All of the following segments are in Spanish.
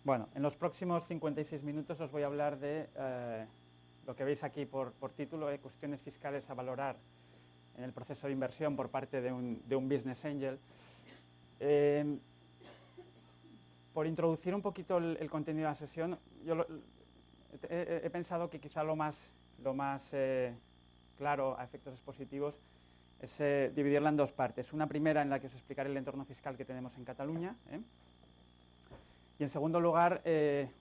Bueno, en los próximos 56 minutos os voy a hablar de lo que veis aquí por título, cuestiones fiscales a valorar en el proceso de inversión por parte de un business angel. Por introducir un poquito el contenido de la sesión, yo he pensado que quizá lo más claro a efectos expositivos es dividirla en dos partes. Una primera en la que os explicaré el entorno fiscal que tenemos en Cataluña, y en segundo lugar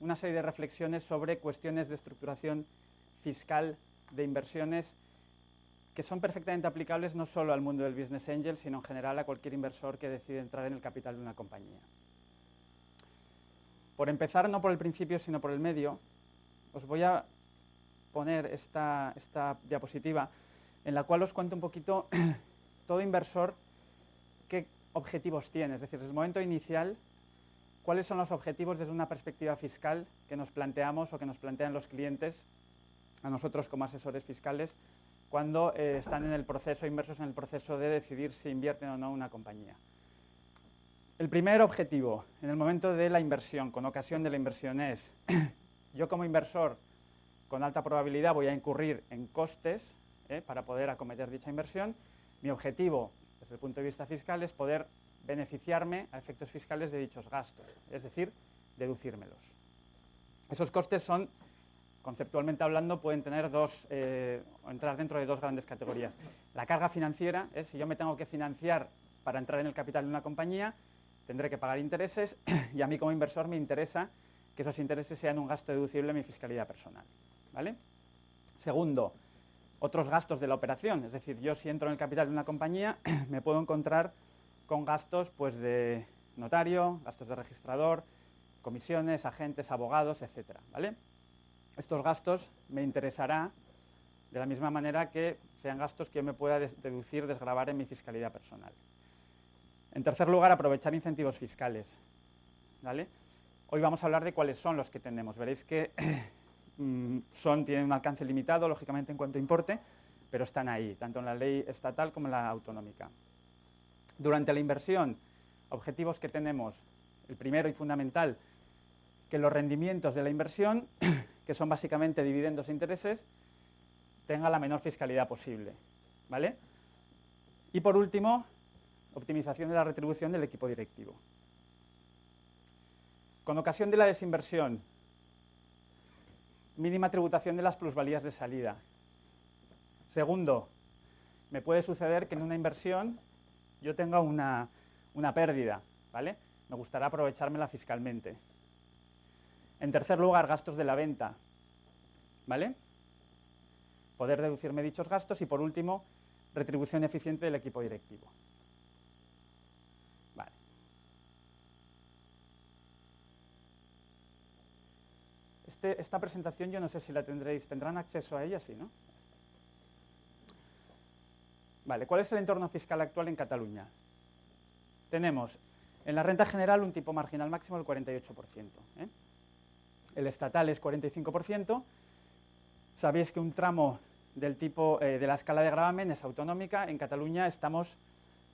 una serie de reflexiones sobre cuestiones de estructuración fiscal de inversiones que son perfectamente aplicables no solo al mundo del business angel, sino en general a cualquier inversor que decide entrar en el capital de una compañía. Por empezar, no por el principio, sino por el medio, os voy a poner esta diapositiva en la cual os cuento un poquito todo inversor qué objetivos tiene, es decir, desde el momento inicial, cuáles son los objetivos desde una perspectiva fiscal que nos planteamos o que nos plantean los clientes a nosotros como asesores fiscales cuando están en el proceso, inmersos en el proceso de decidir si invierten o no en una compañía. El primer objetivo en el momento de la inversión, con ocasión de la inversión, es yo como inversor con alta probabilidad voy a incurrir en costes para poder acometer dicha inversión. Mi objetivo desde el punto de vista fiscal es poder beneficiarme a efectos fiscales de dichos gastos, es decir, deducírmelos. Esos costes son, conceptualmente hablando, pueden tener entrar dentro de dos grandes categorías. La carga financiera, si yo me tengo que financiar para entrar en el capital de una compañía, tendré que pagar intereses y a mí como inversor me interesa que esos intereses sean un gasto deducible en mi fiscalidad personal, ¿vale? Segundo, otros gastos de la operación, es decir, yo si entro en el capital de una compañía me puedo encontrar con gastos pues, de notario, gastos de registrador, comisiones, agentes, abogados, etcétera, ¿vale? Estos gastos me interesará de la misma manera que sean gastos que yo me pueda deducir, desgravar en mi fiscalidad personal. En tercer lugar, aprovechar incentivos fiscales, ¿vale? Hoy vamos a hablar de cuáles son los que tenemos. Veréis que tienen un alcance limitado, lógicamente, en cuanto a importe, pero están ahí, tanto en la ley estatal como en la autonómica. Durante la inversión, objetivos que tenemos, el primero y fundamental, que los rendimientos de la inversión, que son básicamente dividendos e intereses, tengan la menor fiscalidad posible, ¿vale? Y por último, optimización de la retribución del equipo directivo. Con ocasión de la desinversión, mínima tributación de las plusvalías de salida. Segundo, me puede suceder que en una inversión yo tenga una pérdida, ¿vale? Me gustará aprovechármela fiscalmente. En tercer lugar, gastos de la venta, ¿vale? Poder deducirme dichos gastos y, por último, retribución eficiente del equipo directivo. Vale. Esta presentación yo no sé si la tendrán acceso a ella, sí, ¿no? Vale, ¿cuál es el entorno fiscal actual en Cataluña? Tenemos en la renta general un tipo marginal máximo del 48%. El estatal es 45%. Sabéis que un tramo del tipo de la escala de gravamen es autonómica. En Cataluña estamos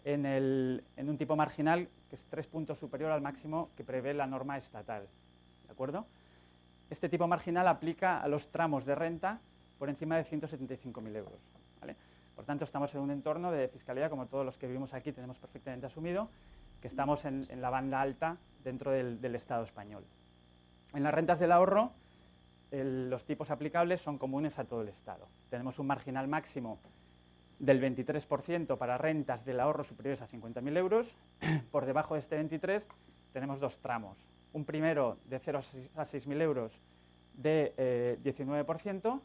en un tipo marginal que es 3 puntos superior al máximo que prevé la norma estatal, ¿de acuerdo? Este tipo marginal aplica a los tramos de renta por encima de 175.000 euros, ¿vale? Por tanto, estamos en un entorno de fiscalidad, como todos los que vivimos aquí tenemos perfectamente asumido, que estamos en la banda alta dentro del Estado español. En las rentas del ahorro, los tipos aplicables son comunes a todo el Estado. Tenemos un marginal máximo del 23% para rentas del ahorro superiores a 50.000 euros. Por debajo de este 23 tenemos dos tramos. Un primero de 0 a 6.000 euros de 19%,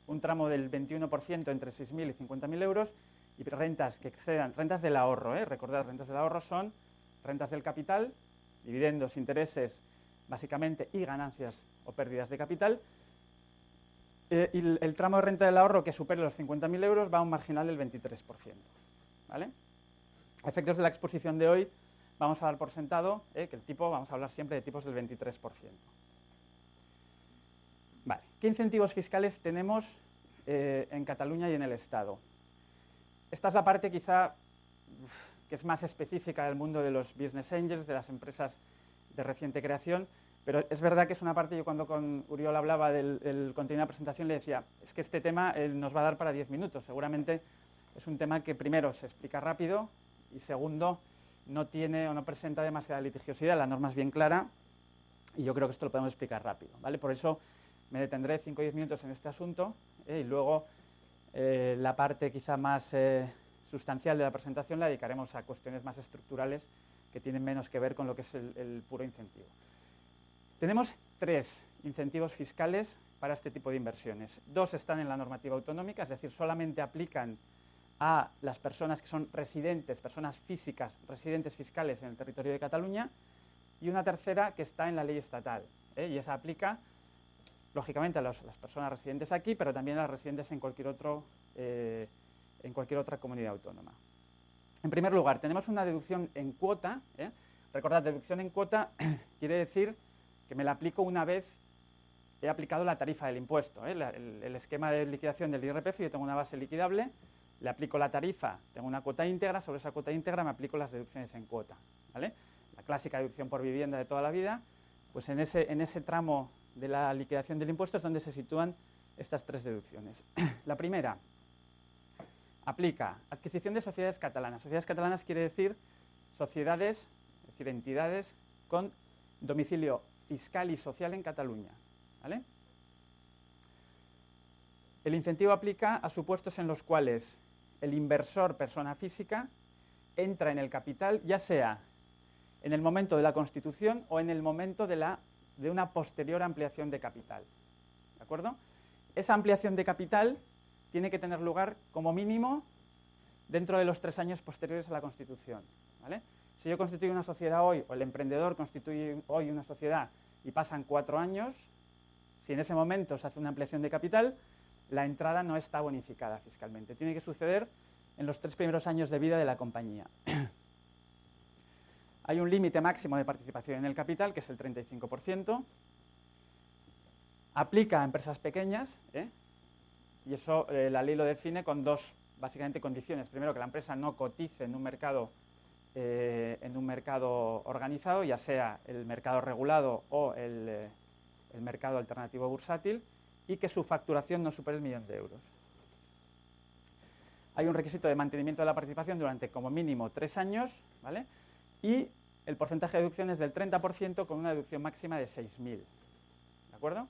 un tramo del 21% entre 6.000 y 50.000 euros y rentas que excedan, rentas del ahorro, recordad, rentas del ahorro son rentas del capital, dividendos, intereses, básicamente, y ganancias o pérdidas de capital. Y el tramo de renta del ahorro que supere los 50.000 euros va a un marginal del 23%, ¿vale? A efectos de la exposición de hoy, vamos a dar por sentado que el tipo, vamos a hablar siempre de tipos del 23%. Vale, ¿qué incentivos fiscales tenemos en Cataluña y en el Estado? Esta es la parte quizá que es más específica del mundo de los business angels, de las empresas de reciente creación. Pero es verdad que es una parte, yo cuando con Uriol hablaba del contenido de la presentación le decía, es que este tema nos va a dar para 10 minutos. Seguramente es un tema que primero se explica rápido y segundo no tiene o no presenta demasiada litigiosidad, la norma es bien clara y yo creo que esto lo podemos explicar rápido, ¿vale? Por eso me detendré 5 o 10 minutos en este asunto y luego la parte quizá más sustancial de la presentación la dedicaremos a cuestiones más estructurales que tienen menos que ver con lo que es el puro incentivo. Tenemos 3 incentivos fiscales para este tipo de inversiones. 2 están en la normativa autonómica, es decir, solamente aplican a las personas que son residentes, personas físicas, residentes fiscales en el territorio de Cataluña, y una tercera que está en la ley estatal, y esa aplica, lógicamente, a las personas residentes aquí, pero también a las residentes en cualquier otra comunidad autónoma. En primer lugar, tenemos una deducción en cuota. Recordad, deducción en cuota quiere decir que me la aplico una vez he aplicado la tarifa del impuesto. El esquema de liquidación del IRPF, yo tengo una base liquidable, le aplico la tarifa, tengo una cuota íntegra, sobre esa cuota íntegra me aplico las deducciones en cuota, ¿vale? La clásica deducción por vivienda de toda la vida, pues en ese tramo de la liquidación del impuesto es donde se sitúan estas 3 deducciones. La primera aplica adquisición de sociedades catalanas. Sociedades catalanas quiere decir sociedades, es decir, entidades con domicilio fiscal y social en Cataluña, ¿vale? El incentivo aplica a supuestos en los cuales el inversor, persona física, entra en el capital, ya sea en el momento de la constitución o en el momento de una posterior ampliación de capital, ¿de acuerdo? Esa ampliación de capital tiene que tener lugar como mínimo dentro de los 3 años posteriores a la constitución, ¿vale? Si yo constituyo una sociedad hoy, o el emprendedor constituye hoy una sociedad y pasan 4 años, si en ese momento se hace una ampliación de capital, la entrada no está bonificada fiscalmente. Tiene que suceder en los 3 primeros años de vida de la compañía. Hay un límite máximo de participación en el capital, que es el 35%. Aplica a empresas pequeñas, y eso la ley lo define con 2, básicamente, condiciones. Primero, que la empresa no cotice en un mercado organizado, ya sea el mercado regulado o el mercado alternativo bursátil, y que su facturación no supere el 1.000.000 de euros. Hay un requisito de mantenimiento de la participación durante como mínimo 3 años, ¿vale? Y el porcentaje de deducción es del 30% con una deducción máxima de 6.000. ¿De acuerdo?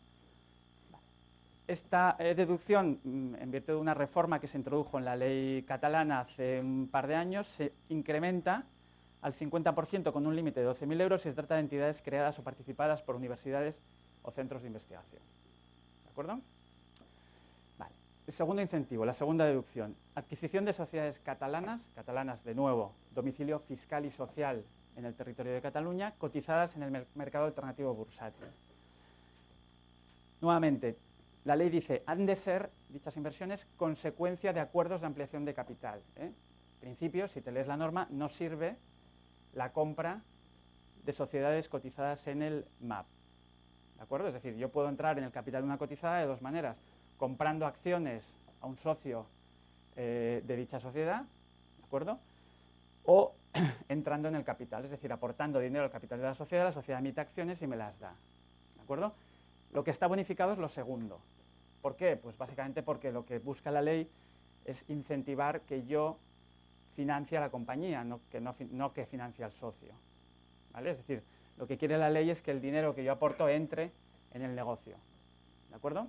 Esta deducción, en virtud de una reforma que se introdujo en la ley catalana hace un par de años, se incrementa al 50% con un límite de 12.000 euros si se trata de entidades creadas o participadas por universidades o centros de investigación. ¿De acuerdo? Vale. El segundo incentivo, la segunda deducción, adquisición de sociedades catalanas de nuevo, domicilio fiscal y social en el territorio de Cataluña, cotizadas en el mercado alternativo bursátil. Nuevamente, la ley dice, han de ser dichas inversiones consecuencia de acuerdos de ampliación de capital. En principio, si te lees la norma, no sirve la compra de sociedades cotizadas en el MAP. ¿De acuerdo? Es decir, yo puedo entrar en el capital de una cotizada de 2 maneras, comprando acciones a un socio de dicha sociedad, ¿de acuerdo? O entrando en el capital, es decir, aportando dinero al capital de la sociedad emite acciones y me las da, ¿de acuerdo? Lo que está bonificado es lo segundo. ¿Por qué? Pues básicamente porque lo que busca la ley es incentivar que yo financie a la compañía, no que financie al socio, ¿vale? Es decir, lo que quiere la ley es que el dinero que yo aporto entre en el negocio, ¿de acuerdo?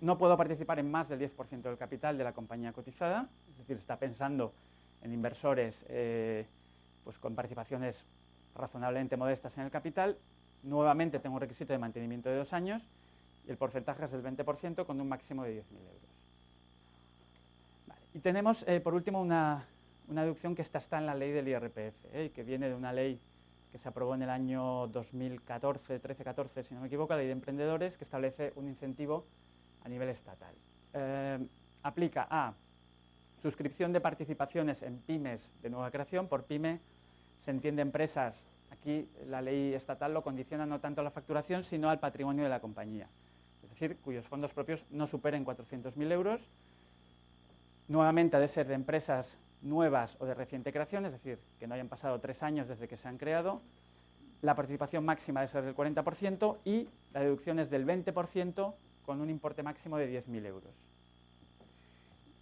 No puedo participar en más del 10% del capital de la compañía cotizada, es decir, está pensando en inversores pues con participaciones razonablemente modestas en el capital. Nuevamente tengo un requisito de mantenimiento de 2 años y el porcentaje es del 20% con un máximo de 10.000 euros. Vale. Y tenemos, por último, una deducción que está en la ley del IRPF, que viene de una ley que se aprobó en el año 2014, 13-14, si no me equivoco, la ley de emprendedores, que establece un incentivo a nivel estatal. Aplica a suscripción de participaciones en pymes de nueva creación. Por pyme se entiende empresas. Aquí la ley estatal lo condiciona no tanto a la facturación, sino al patrimonio de la compañía. Es decir, cuyos fondos propios no superen 400.000 euros. Nuevamente ha de ser de empresas nuevas o de reciente creación, es decir, que no hayan pasado 3 años desde que se han creado. la participación máxima debe ser del 40% y la deducción es del 20% con un importe máximo de 10.000 euros.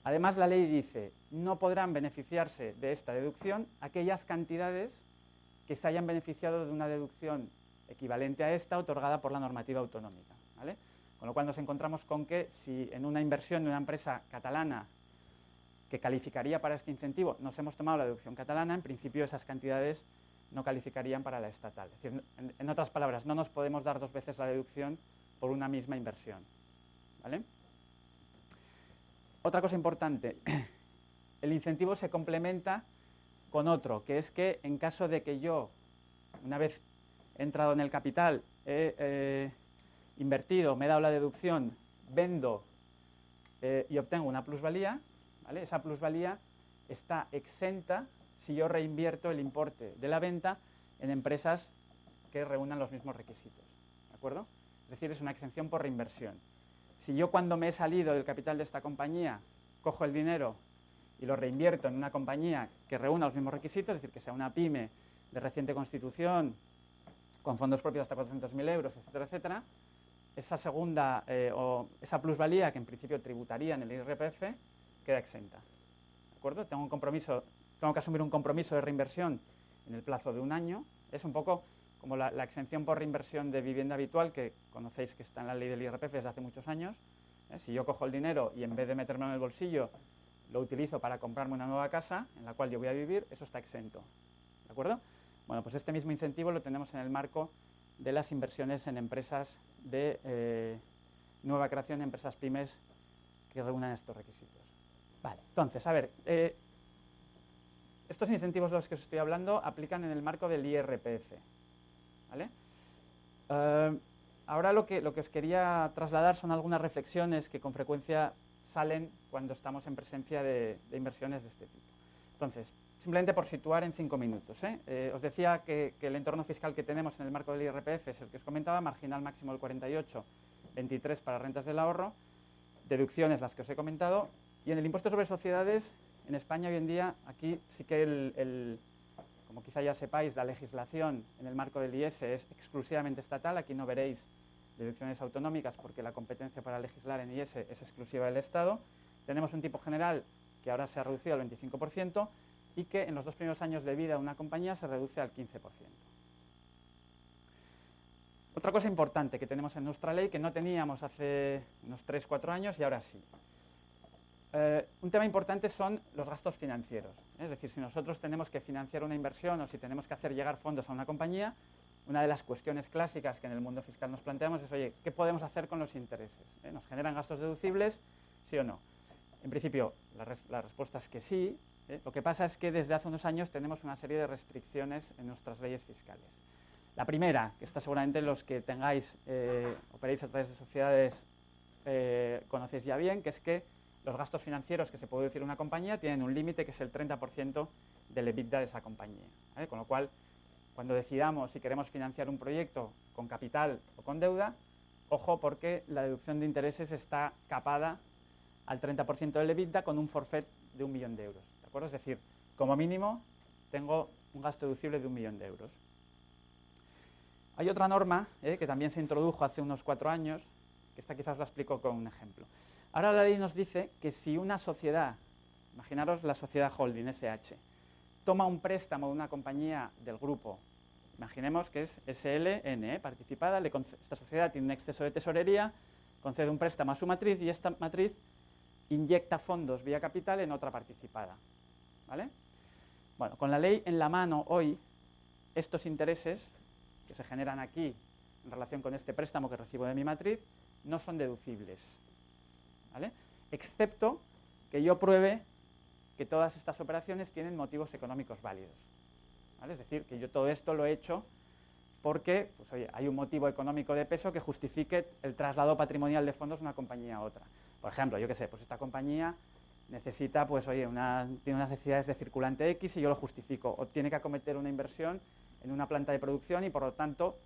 Además, la ley dice, no podrán beneficiarse de esta deducción aquellas cantidades que se hayan beneficiado de una deducción equivalente a esta otorgada por la normativa autonómica, ¿vale? Con lo cual nos encontramos con que si en una inversión de una empresa catalana que calificaría para este incentivo nos hemos tomado la deducción catalana, en principio esas cantidades no calificarían para la estatal. Es decir, en otras palabras, no nos podemos dar dos veces la deducción por una misma inversión, ¿vale? Otra cosa importante, el incentivo se complementa con otro, que es que en caso de que yo, una vez he entrado en el capital, he invertido, me he dado la deducción, vendo y obtengo una plusvalía, ¿vale? Esa plusvalía está exenta si yo reinvierto el importe de la venta en empresas que reúnan los mismos requisitos, ¿de acuerdo? Es decir, es una exención por reinversión. Si yo cuando me he salido del capital de esta compañía cojo el dinero y lo reinvierto en una compañía que reúna los mismos requisitos, es decir, que sea una pyme de reciente constitución, con fondos propios hasta 400.000 euros, etcétera, etcétera, esa segunda o esa plusvalía que en principio tributaría en el IRPF queda exenta, ¿de acuerdo? Tengo que asumir un compromiso de reinversión en el plazo de un año. Es un poco como la exención por reinversión de vivienda habitual, que conocéis que está en la ley del IRPF desde hace muchos años. Si yo cojo el dinero y en vez de metérmelo en el bolsillo, lo utilizo para comprarme una nueva casa en la cual yo voy a vivir, eso está exento, ¿de acuerdo? Bueno, pues este mismo incentivo lo tenemos en el marco de las inversiones en empresas de nueva creación, empresas pymes que reúnan estos requisitos. Vale, entonces, a ver, estos incentivos de los que os estoy hablando aplican en el marco del IRPF, ¿vale? Ahora lo que os quería trasladar son algunas reflexiones que con frecuencia salen cuando estamos en presencia de inversiones de este tipo. Entonces, simplemente por situar en 5 minutos, os decía que el entorno fiscal que tenemos en el marco del IRPF es el que os comentaba, marginal máximo del 48, 23 para rentas del ahorro, deducciones las que os he comentado, y en el impuesto sobre sociedades, en España hoy en día, aquí sí que como quizá ya sepáis, la legislación en el marco del IS es exclusivamente estatal. Aquí no veréis deducciones autonómicas porque la competencia para legislar en IS es exclusiva del Estado. Tenemos un tipo general que ahora se ha reducido al 25% y que en los 2 primeros años de vida de una compañía se reduce al 15%. Otra cosa importante que tenemos en nuestra ley que no teníamos hace unos 3-4 años y ahora sí. Un tema importante son los gastos financieros. Es decir, si nosotros tenemos que financiar una inversión o si tenemos que hacer llegar fondos a una compañía, una de las cuestiones clásicas que en el mundo fiscal nos planteamos es, oye, ¿qué podemos hacer con los intereses? ¿Nos generan gastos deducibles? ¿Sí o no? En principio, la respuesta es que sí. Lo que pasa es que desde hace unos años tenemos una serie de restricciones en nuestras leyes fiscales. La primera, que está seguramente los que tengáis, operéis a través de sociedades, conocéis ya bien, que es que los gastos financieros que se puede deducir una compañía tienen un límite que es el 30% del EBITDA de esa compañía, ¿vale? Con lo cual, cuando decidamos si queremos financiar un proyecto con capital o con deuda, ojo porque la deducción de intereses está capada al 30% del EBITDA con un forfait de 1 millón de euros, ¿de acuerdo? Es decir, como mínimo tengo un gasto deducible de 1 millón de euros. Hay otra norma que también se introdujo hace unos 4 años, que esta quizás la explico con un ejemplo. Ahora la ley nos dice que si una sociedad, imaginaros la sociedad holding SH, toma un préstamo de una compañía del grupo, imaginemos que es SLN, participada, esta sociedad tiene un exceso de tesorería, concede un préstamo a su matriz y esta matriz inyecta fondos vía capital en otra participada, ¿vale? Bueno, con la ley en la mano hoy, estos intereses que se generan aquí en relación con este préstamo que recibo de mi matriz no son deducibles, ¿vale? Excepto que yo pruebe que todas estas operaciones tienen motivos económicos válidos, ¿vale? Es decir, que yo todo esto lo he hecho porque pues, oye, hay un motivo económico de peso que justifique el traslado patrimonial de fondos de una compañía a otra. Por ejemplo, yo qué sé, pues esta compañía necesita, pues oye, tiene unas necesidades de circulante X y yo lo justifico, o tiene que acometer una inversión en una planta de producción y por lo tanto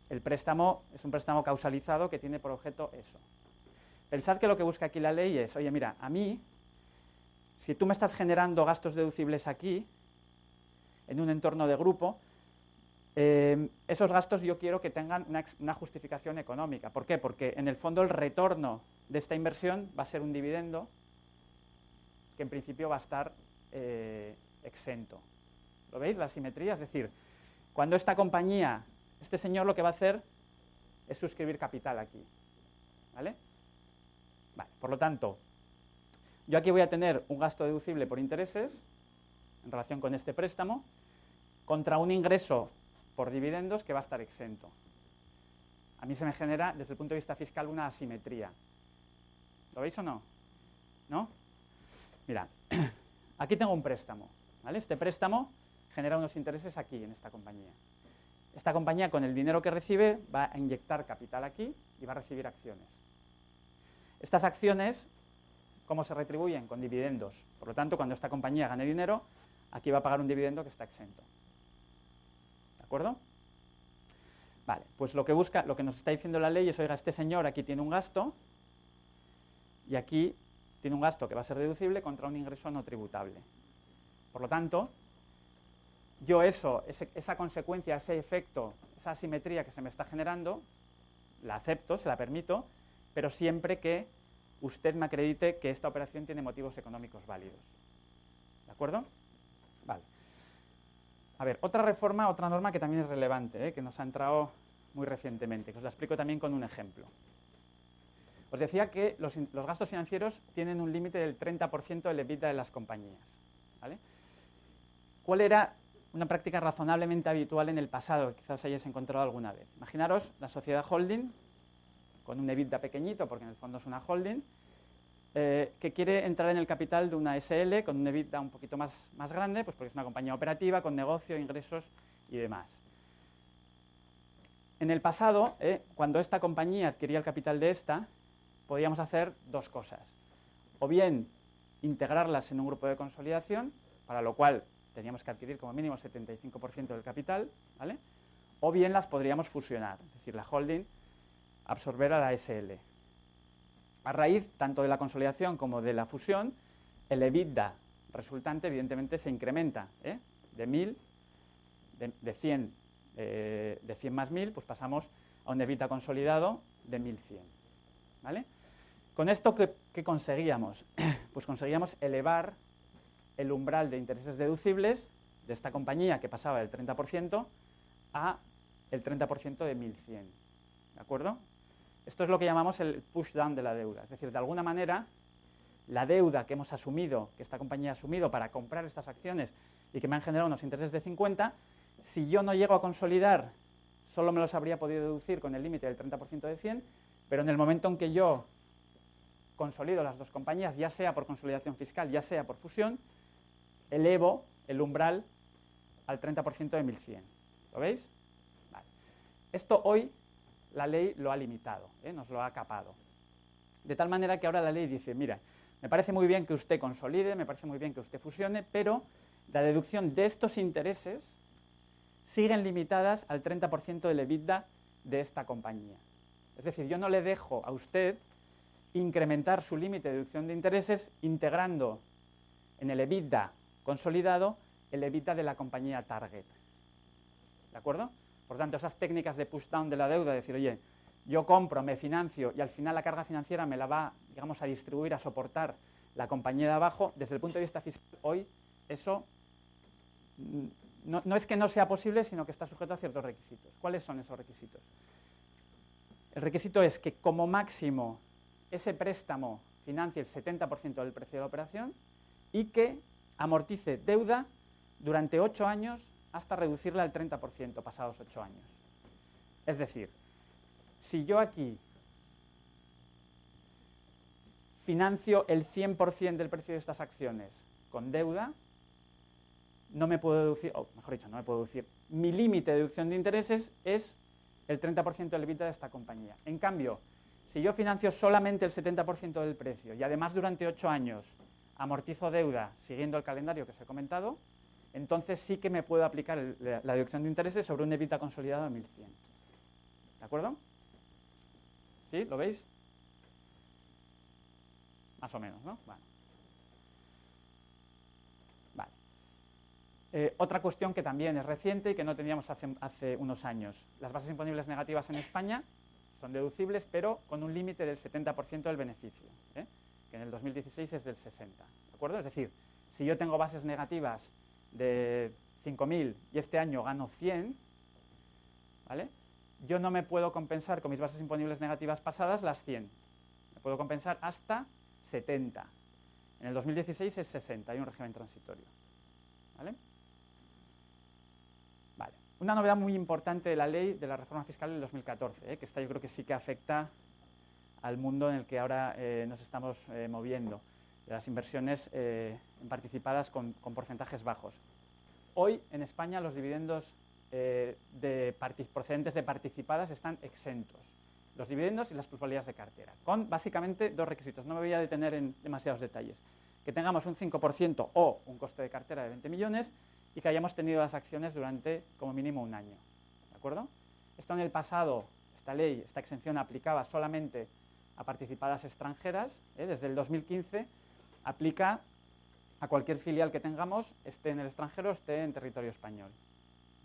el préstamo es un préstamo causalizado que tiene por objeto eso. Pensad que lo que busca aquí la ley es, oye, mira, a mí, si tú me estás generando gastos deducibles aquí, en un entorno de grupo, esos gastos yo quiero que tengan una justificación económica. ¿Por qué? Porque en el fondo el retorno de esta inversión va a ser un dividendo que en principio va a estar exento. ¿Lo veis? La asimetría, es decir, cuando esta compañía, este señor lo que va a hacer es suscribir capital aquí. ¿Vale? Vale, por lo tanto, yo aquí voy a tener un gasto deducible por intereses en relación con este préstamo contra un ingreso por dividendos que va a estar exento. A mí se me genera, desde el punto de vista fiscal, una asimetría. ¿Lo veis o no? ¿No? Mirad, aquí tengo un préstamo, ¿vale? Este préstamo genera unos intereses aquí, en esta compañía. Esta compañía, con el dinero que recibe, va a inyectar capital aquí y va a recibir acciones. Estas acciones, ¿cómo se retribuyen? Con dividendos. Por lo tanto, cuando esta compañía gane dinero, aquí va a pagar un dividendo que está exento. ¿De acuerdo? Vale, pues lo que nos está diciendo la ley es, oiga, este señor aquí tiene un gasto y aquí tiene un gasto que va a ser deducible contra un ingreso no tributable. Por lo tanto, yo esa consecuencia, ese efecto, esa asimetría que se me está generando, la acepto, se la permito, pero siempre que usted me acredite que esta operación tiene motivos económicos válidos. ¿De acuerdo? Vale. A ver, otra reforma, otra norma que también es relevante, que nos ha entrado muy recientemente, que os la explico también con un ejemplo. Os decía que los gastos financieros tienen un límite del 30% del EBITDA de las compañías. ¿Vale? ¿Cuál era una práctica razonablemente habitual en el pasado, que quizás hayáis encontrado alguna vez? Imaginaros la sociedad holding, con un EBITDA pequeñito, porque en el fondo es una holding, que quiere entrar en el capital de una SL con un EBITDA un poquito más grande, pues porque es una compañía operativa, con negocio, ingresos y demás. En el pasado, cuando esta compañía adquiría el capital de esta, podíamos hacer dos cosas. O bien integrarlas en un grupo de consolidación, para lo cual teníamos que adquirir como mínimo el 75% del capital, ¿vale? O bien las podríamos fusionar, es decir, la holding absorber a la SL. A raíz tanto de la consolidación como de la fusión, el EBITDA resultante evidentemente se incrementa, de 1.000, de 100 más 1.000, pues pasamos a un EBITDA consolidado de 1.100. ¿Vale? Con esto, ¿qué conseguíamos? Pues conseguíamos elevar el umbral de intereses deducibles de esta compañía, que pasaba del 30% a el 30% de 1.100. ¿De acuerdo? Esto es lo que llamamos el push-down de la deuda. Es decir, de alguna manera, la deuda que hemos asumido, que esta compañía ha asumido para comprar estas acciones y que me han generado unos intereses de 50, si yo no llego a consolidar, solo me los habría podido deducir con el límite del 30% de 100, pero en el momento en que yo consolido las dos compañías, ya sea por consolidación fiscal, ya sea por fusión, elevo el umbral al 30% de 1.100. ¿Lo veis? Vale. Esto hoy la ley lo ha limitado, nos lo ha capado. De tal manera que ahora la ley dice, mira, me parece muy bien que usted consolide, me parece muy bien que usted fusione, pero la deducción de estos intereses siguen limitadas al 30% del EBITDA de esta compañía. Es decir, yo no le dejo a usted incrementar su límite de deducción de intereses integrando en el EBITDA consolidado el EBITDA de la compañía target. ¿De acuerdo? Por tanto, esas técnicas de push-down de la deuda, decir, oye, yo compro, me financio y al final la carga financiera me la va, digamos, a distribuir, a soportar la compañía de abajo, desde el punto de vista fiscal, hoy eso no es que no sea posible, sino que está sujeto a ciertos requisitos. ¿Cuáles son esos requisitos? El requisito es que como máximo ese préstamo financie el 70% del precio de la operación y que amortice deuda durante 8 años hasta reducirla al 30% pasados 8 años. Es decir, si yo aquí financio el 100% del precio de estas acciones con deuda, no me puedo deducir, o mejor dicho, no me puedo deducir, mi límite de deducción de intereses es el 30% del EBITDA de esta compañía. En cambio, si yo financio solamente el 70% del precio y además durante 8 años amortizo deuda siguiendo el calendario que os he comentado, entonces sí que me puedo aplicar la deducción de intereses sobre un EBITDA consolidado de 1.100. ¿De acuerdo? ¿Sí? ¿Lo veis? Más o menos, ¿no? Bueno. Vale. Otra cuestión que también es reciente y que no teníamos hace unos años. Las bases imponibles negativas en España son deducibles, pero con un límite del 70% del beneficio, que en el 2016 es del 60%. ¿De acuerdo? Es decir, si yo tengo bases negativas de 5.000 y este año gano 100, ¿vale? Yo no me puedo compensar con mis bases imponibles negativas pasadas las 100. Me puedo compensar hasta 70. En el 2016 es 60, hay un régimen transitorio. ¿Vale? Vale. Una novedad muy importante de la ley de la reforma fiscal del 2014, que esta yo creo que sí que afecta al mundo en el que ahora nos estamos moviendo, de las inversiones participadas con porcentajes bajos. Hoy en España los dividendos procedentes de participadas están exentos. Los dividendos y las plusvalías de cartera, con básicamente dos requisitos. No me voy a detener en demasiados detalles. Que tengamos un 5% o un coste de cartera de 20 millones y que hayamos tenido las acciones durante como mínimo un año. ¿De acuerdo? Esto en el pasado, esta ley, esta exención aplicaba solamente a participadas extranjeras. Desde el 2015 aplica a cualquier filial que tengamos, esté en el extranjero o esté en territorio español.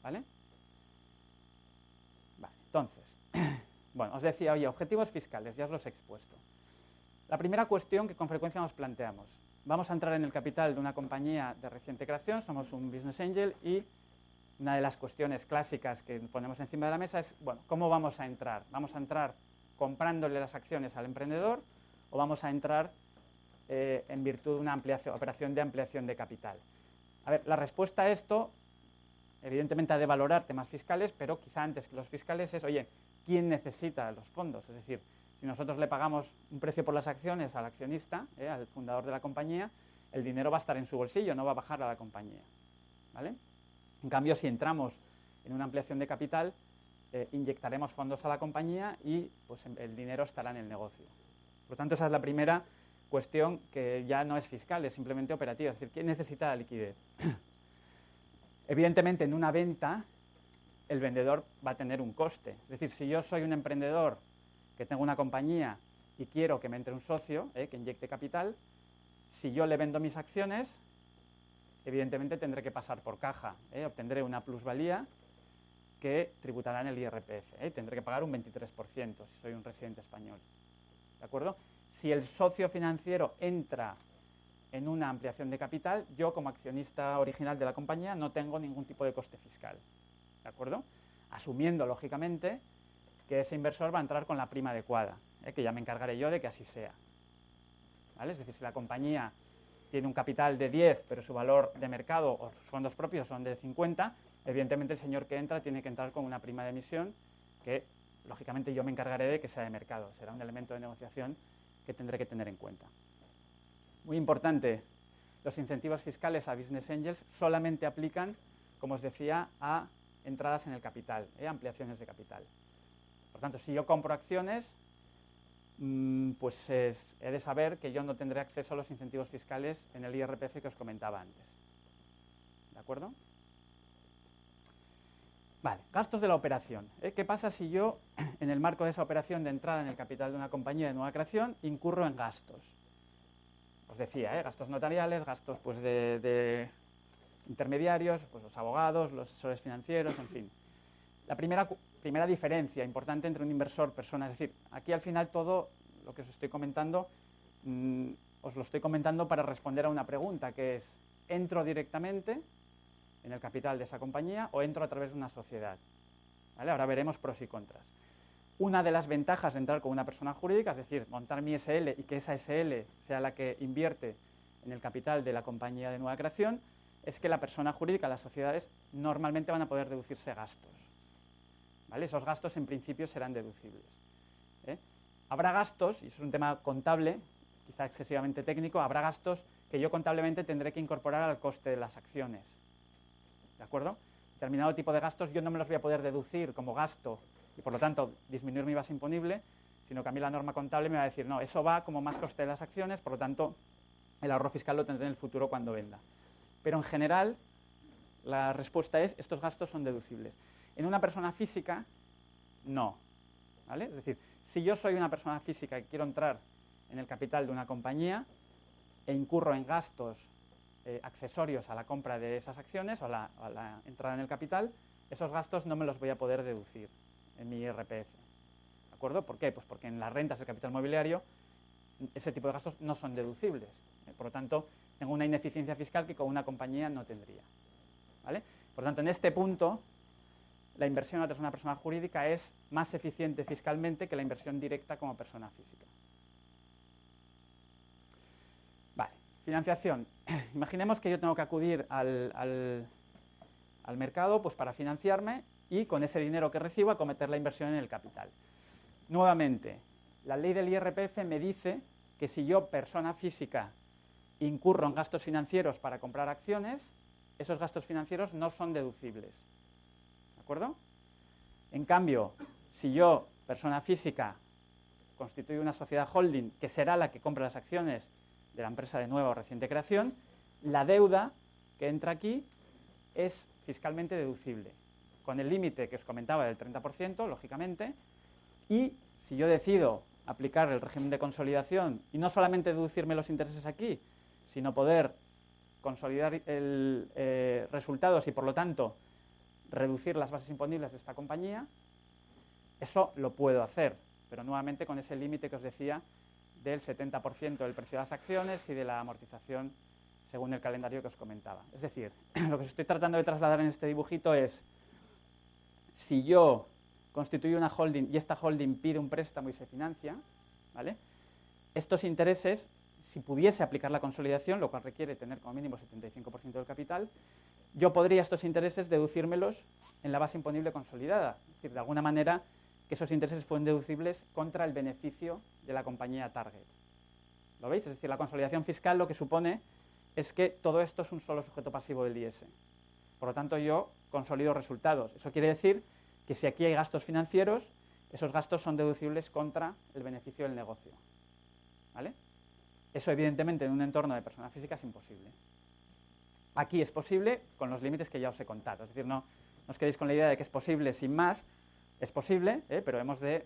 ¿Vale? Vale, entonces, bueno, os decía, oye, objetivos fiscales, ya os los he expuesto. La primera cuestión que con frecuencia nos planteamos: vamos a entrar en el capital de una compañía de reciente creación, somos un business angel y una de las cuestiones clásicas que ponemos encima de la mesa es, bueno, ¿cómo vamos a entrar? ¿Vamos a entrar comprándole las acciones al emprendedor o vamos a entrar en virtud de una operación de ampliación de capital? A ver, la respuesta a esto, evidentemente, ha de valorar temas fiscales, pero quizá antes que los fiscales es, oye, ¿quién necesita los fondos? Es decir, si nosotros le pagamos un precio por las acciones al accionista, al fundador de la compañía, el dinero va a estar en su bolsillo, no va a bajar a la compañía. ¿Vale? En cambio, si entramos en una ampliación de capital, inyectaremos fondos a la compañía y pues, el dinero estará en el negocio. Por lo tanto, esa es la primera cuestión que ya no es fiscal, es simplemente operativa. Es decir, ¿quién necesita la liquidez? Evidentemente, en una venta, el vendedor va a tener un coste. Es decir, si yo soy un emprendedor que tengo una compañía y quiero que me entre un socio, que inyecte capital, si yo le vendo mis acciones, evidentemente tendré que pasar por caja, obtendré una plusvalía que tributará en el IRPF, tendré que pagar un 23% si soy un residente español. ¿De acuerdo? Si el socio financiero entra en una ampliación de capital, yo como accionista original de la compañía no tengo ningún tipo de coste fiscal. ¿De acuerdo? Asumiendo, lógicamente, que ese inversor va a entrar con la prima adecuada, que ya me encargaré yo de que así sea. ¿Vale? Es decir, si la compañía tiene un capital de 10, pero su valor de mercado o sus fondos propios son de 50, evidentemente el señor que entra tiene que entrar con una prima de emisión que, lógicamente, yo me encargaré de que sea de mercado. Será un elemento de negociación que tendré que tener en cuenta. Muy importante, los incentivos fiscales a business angels solamente aplican, como os decía, a entradas en el capital, ampliaciones de capital. Por tanto, si yo compro acciones, pues he de saber que yo no tendré acceso a los incentivos fiscales en el IRPF que os comentaba antes. ¿De acuerdo? Vale, gastos de la operación. ¿Qué pasa si yo, en el marco de esa operación de entrada en el capital de una compañía de nueva creación, incurro en gastos? Os decía, gastos notariales, gastos pues, de intermediarios, pues, los abogados, los asesores financieros, en fin. La primera diferencia importante entre un inversor, persona, es decir, aquí al final todo lo que os estoy comentando, os lo estoy comentando para responder a una pregunta, que es, ¿entro directamente en el capital de esa compañía o entro a través de una sociedad? ¿Vale? Ahora veremos pros y contras. Una de las ventajas de entrar con una persona jurídica, es decir, montar mi SL y que esa SL sea la que invierte en el capital de la compañía de nueva creación, es que la persona jurídica, las sociedades, normalmente van a poder deducirse gastos. ¿Vale? Esos gastos en principio serán deducibles. Habrá gastos, y eso es un tema contable, quizá excesivamente técnico, habrá gastos que yo contablemente tendré que incorporar al coste de las acciones. ¿De acuerdo? Determinado tipo de gastos yo no me los voy a poder deducir como gasto y por lo tanto disminuir mi base imponible, sino que a mí la norma contable me va a decir, no, eso va como más coste de las acciones, por lo tanto el ahorro fiscal lo tendré en el futuro cuando venda. Pero en general la respuesta es, estos gastos son deducibles. En una persona física, no. ¿Vale? Es decir, si yo soy una persona física y quiero entrar en el capital de una compañía e incurro en gastos accesorios a la compra de esas acciones o a la entrada en el capital, esos gastos no me los voy a poder deducir en mi IRPF. ¿De acuerdo? ¿Por qué? Pues porque en las rentas del capital mobiliario ese tipo de gastos no son deducibles. Por lo tanto, tengo una ineficiencia fiscal que con una compañía no tendría. ¿Vale? Por lo tanto, en este punto, la inversión a través de una persona jurídica es más eficiente fiscalmente que la inversión directa como persona física. Vale, financiación. Imaginemos que yo tengo que acudir al mercado pues, para financiarme y con ese dinero que recibo acometer la inversión en el capital. Nuevamente, la ley del IRPF me dice que si yo, persona física, incurro en gastos financieros para comprar acciones, esos gastos financieros no son deducibles. ¿De acuerdo? En cambio, si yo, persona física, constituyo una sociedad holding, que será la que compra las acciones de la empresa de nueva o reciente creación, la deuda que entra aquí es fiscalmente deducible, con el límite que os comentaba del 30%, lógicamente, y si yo decido aplicar el régimen de consolidación y no solamente deducirme los intereses aquí, sino poder consolidar resultados y, por lo tanto, reducir las bases imponibles de esta compañía, eso lo puedo hacer, pero nuevamente con ese límite que os decía del 70% del precio de las acciones y de la amortización según el calendario que os comentaba. Es decir, lo que os estoy tratando de trasladar en este dibujito es, si yo constituyo una holding y esta holding pide un préstamo y se financia, ¿vale? Estos intereses, si pudiese aplicar la consolidación, lo cual requiere tener como mínimo el 75% del capital, yo podría estos intereses deducírmelos en la base imponible consolidada. Es decir, de alguna manera que esos intereses fueran deducibles contra el beneficio de la compañía target. ¿Lo veis? Es decir, la consolidación fiscal lo que supone es que todo esto es un solo sujeto pasivo del IS. Por lo tanto, yo consolido resultados. Eso quiere decir que si aquí hay gastos financieros, esos gastos son deducibles contra el beneficio del negocio. ¿Vale? Eso, evidentemente, en un entorno de persona física es imposible. Aquí es posible con los límites que ya os he contado. Es decir, no os quedéis con la idea de que es posible sin más. Es posible, pero hemos de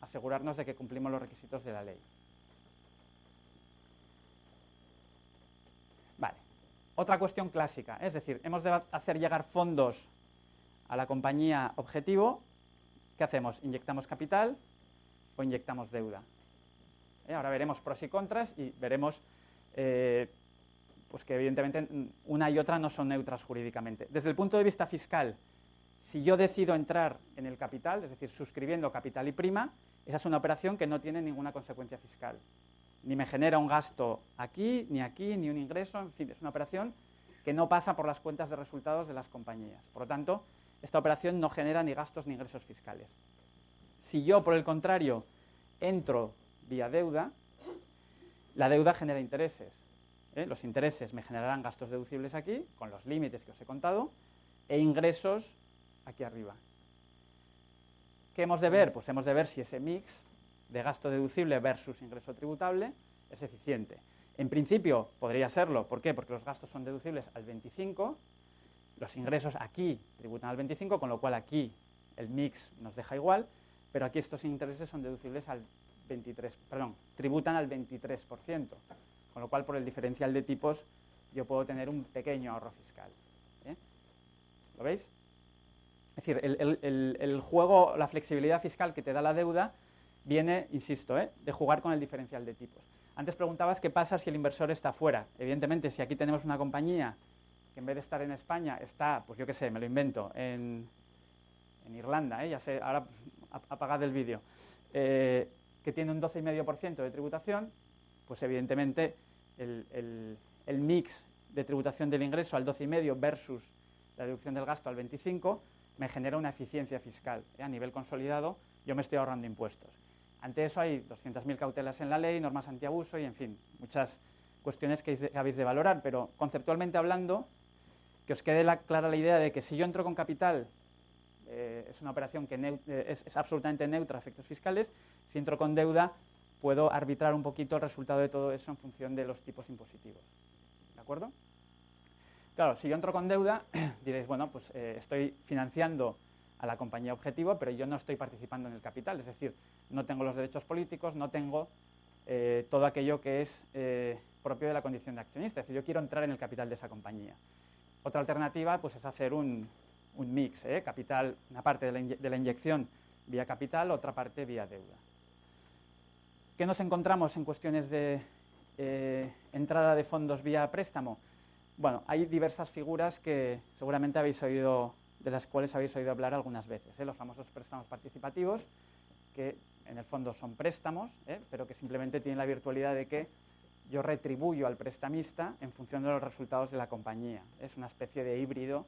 asegurarnos de que cumplimos los requisitos de la ley. Vale. Otra cuestión clásica, es decir, hemos de hacer llegar fondos a la compañía objetivo. ¿Qué hacemos? ¿Inyectamos capital o inyectamos deuda? Ahora veremos pros y contras y veremos pues que evidentemente una y otra no son neutras jurídicamente. Desde el punto de vista fiscal, si yo decido entrar en el capital, es decir, suscribiendo capital y prima, esa es una operación que no tiene ninguna consecuencia fiscal. Ni me genera un gasto aquí, ni un ingreso, en fin, es una operación que no pasa por las cuentas de resultados de las compañías. Por lo tanto, esta operación no genera ni gastos ni ingresos fiscales. Si yo, por el contrario, entro vía deuda, la deuda genera intereses. Los intereses me generarán gastos deducibles aquí, con los límites que os he contado, e ingresos aquí arriba. ¿Qué hemos de ver? Pues hemos de ver si ese mix de gasto deducible versus ingreso tributable es eficiente. En principio podría serlo. ¿Por qué? Porque los gastos son deducibles al 25%, los ingresos aquí tributan al 25%, con lo cual aquí el mix nos deja igual, pero aquí estos intereses son deducibles al 23%, tributan al 23%, con lo cual por el diferencial de tipos yo puedo tener un pequeño ahorro fiscal. ¿Lo veis? Es decir, el juego, la flexibilidad fiscal que te da la deuda viene, insisto, de jugar con el diferencial de tipos. Antes preguntabas qué pasa si el inversor está fuera. Evidentemente, si aquí tenemos una compañía que en vez de estar en España está, pues yo qué sé, me lo invento, en Irlanda, ya sé, ahora apagad el vídeo, que tiene un 12,5% de tributación, pues evidentemente el mix de tributación del ingreso al 12,5% versus la deducción del gasto al 25% me genera una eficiencia fiscal. A nivel consolidado yo me estoy ahorrando impuestos. Ante eso hay 200.000 cautelas en la ley, normas antiabuso y, en fin, muchas cuestiones que habéis de valorar, pero conceptualmente hablando, que os quede clara la idea de que si yo entro con capital, es una operación que es absolutamente neutra a efectos fiscales. Si entro con deuda, puedo arbitrar un poquito el resultado de todo eso en función de los tipos impositivos. ¿De acuerdo? Claro, si yo entro con deuda, diréis, bueno, pues estoy financiando a la compañía objetivo, pero yo no estoy participando en el capital, es decir, no tengo los derechos políticos, no tengo todo aquello que es propio de la condición de accionista, es decir, yo quiero entrar en el capital de esa compañía. Otra alternativa pues, es hacer un mix, capital, una parte de la inyección vía capital, otra parte vía deuda. ¿Qué nos encontramos en cuestiones de entrada de fondos vía préstamo? Bueno, hay diversas figuras que seguramente de las cuales habéis oído hablar algunas veces, los famosos préstamos participativos, que en el fondo son préstamos, pero que simplemente tienen la virtualidad de que yo retribuyo al prestamista en función de los resultados de la compañía. Es una especie de híbrido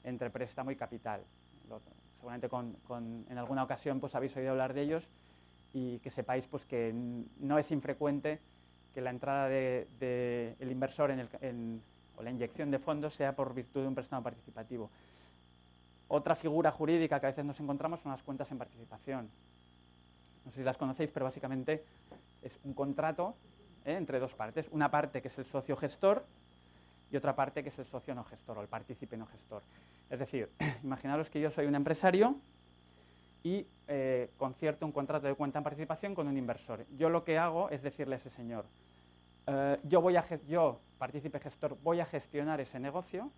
entre préstamo y capital. Seguramente en alguna ocasión pues, habéis oído hablar de ellos y que sepáis pues, que no es infrecuente que la entrada del inversor o la inyección de fondos sea por virtud de un préstamo participativo. Otra figura jurídica que a veces nos encontramos son las cuentas en participación. No sé si las conocéis, pero básicamente es un contrato entre dos partes. Una parte que es el socio gestor y otra parte que es el socio no gestor o el partícipe no gestor. Es decir, imaginaros que yo soy un empresario y concierto un contrato de cuenta en participación con un inversor. Yo lo que hago es decirle a ese señor, yo, partícipe gestor, voy a gestionar ese negocio,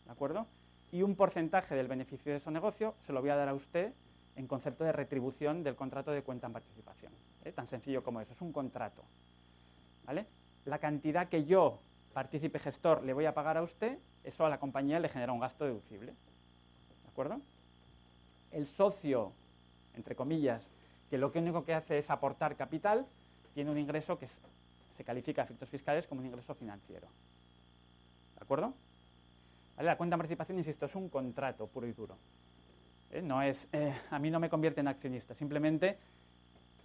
¿de acuerdo? Y un porcentaje del beneficio de ese negocio se lo voy a dar a usted en concepto de retribución del contrato de cuenta en participación. Tan sencillo como eso, es un contrato. ¿Vale? La cantidad que yo, partícipe gestor, le voy a pagar a usted, eso a la compañía le genera un gasto deducible. ¿De acuerdo? El socio, entre comillas, que lo único que hace es aportar capital, tiene un ingreso que se califica a efectos fiscales como un ingreso financiero. ¿De acuerdo? ¿Vale? La cuenta en participación, insisto, es un contrato puro y duro. No es, a mí no me convierte en accionista, simplemente